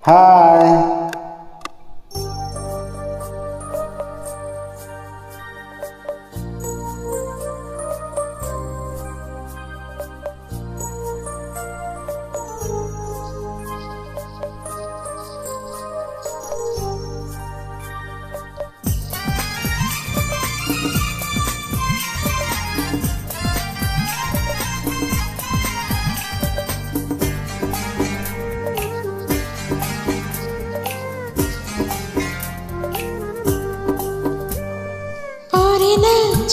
High.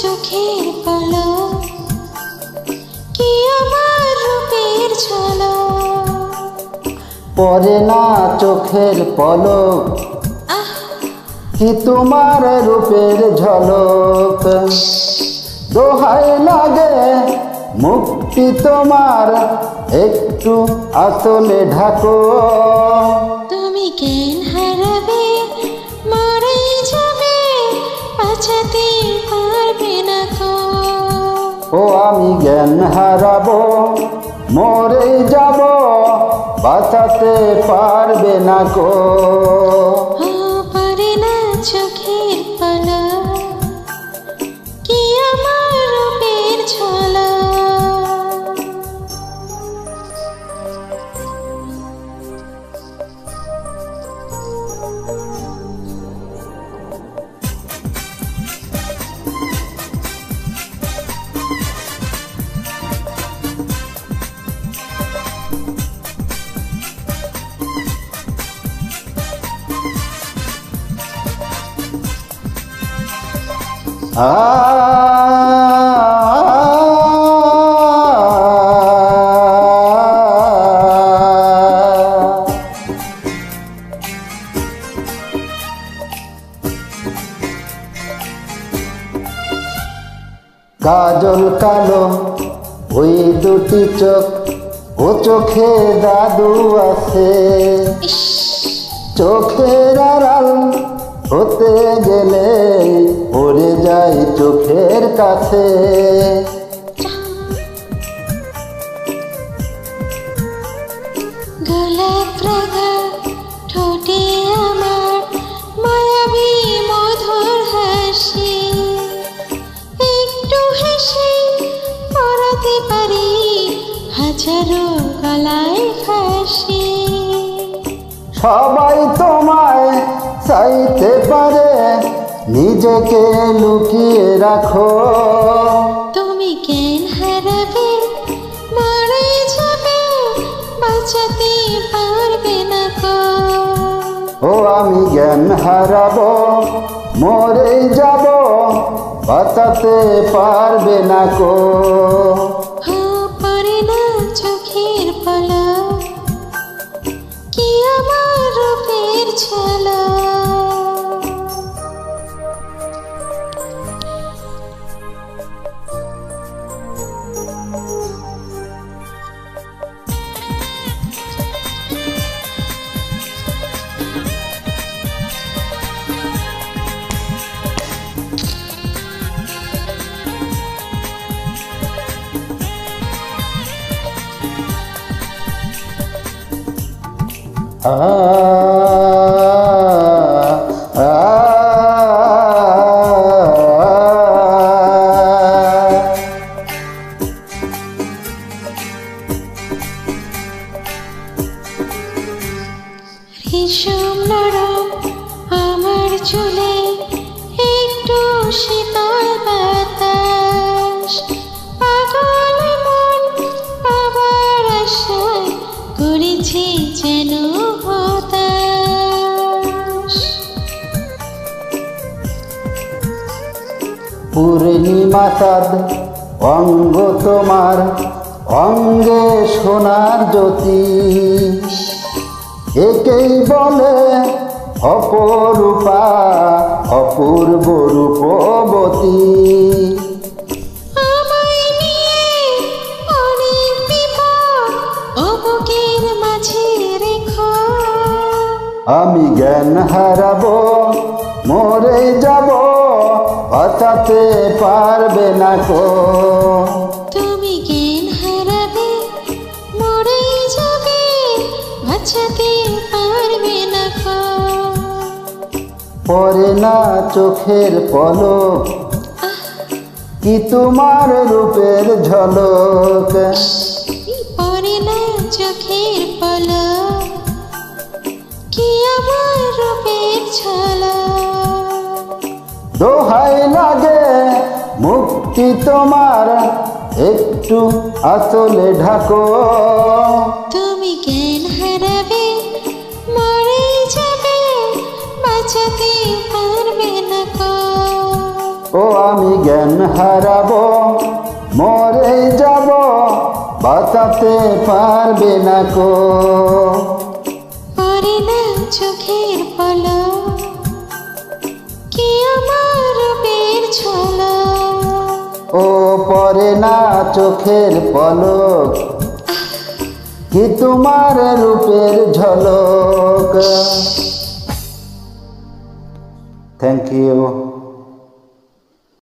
চোখের পলক কি আমার রূপের ঝলক, পড়ে না চোখের পলক কি তোমার রূপের ঝলক। দোহাই লাগে মুক্তি তোমার, একটু আসলে ঢাকো। তুমি জ্ঞান হারাবে মরে যাবে, বাঁচাতে পারবে না কো। ও আমি জ্ঞান হারাবো মরে যাব, বাঁচাতে পারবে না কো। পড়ে না চোখের পলক কি আমার রূপের ঝলক। কাজল কালো ওই দুটি চোখ, ও চোখে জাদু আছে। চোখের আড়াল হতে গেলে পড়ে যাই চোখের কাছে। গোলাপ রাঙা ঠোঁটে আমার মায়াবী মধুর হাসি, একটু হেসে পরাতে পারি হাজারো গলায় ফাঁসি। সবাই তোমায় চাইতে পারে, নিজেকে লুকিয়ে রাখো। তুমি জ্ঞান হারাবে মরে যাবে, বাঁচাতে পারবে না কো। ও আমি জ্ঞান হারাবো মরে যাব, বাঁচাতে পারবে না কো। পড়ে না চোখের পলক কি আমার রূপের ঝলক। রেশম নরম আমার চুলে, একটু শীতল বাতাস, পাগল মন পাবার আশায় করেছি যেন হতাশ। পূর্ণিমা চাঁদ অঙ্গ তোমার, অঙ্গে সোনার জ্যোতি, একেই বলে অপরূপা অপূর্ব রূপবতী। আমায় নিয়ে অনেক বিপদ অবুকের মাঝে রেখো। আমি জ্ঞান হারাবো মরে যাব, বাঁচাতে পারবে না কো। তুমি জ্ঞান হারাবে মরে যাবে, বাঁচাতে পারবে না কো। পরে না চোখের পলক, কি তোমার রূপের ঝলক। পরে না চোখের পলক, কি আমার রূপের ঝলক। দোহাই লাগে মুক্তি তোমার, একটু আঁচলে ঢাকো। তুমি জ্ঞান হারাবে, মরে যাবে, বাঁচাতে পারবে না কো। ও আমি জ্ঞান হারাবো, মরে যাব, বাঁচাতে পারবে না কো। পরে না চোখের পলক, কি আমার রূপের ঝলক। ও পরে না চোখের পলক, কি তোমার রূপের ঝলক। Thank you.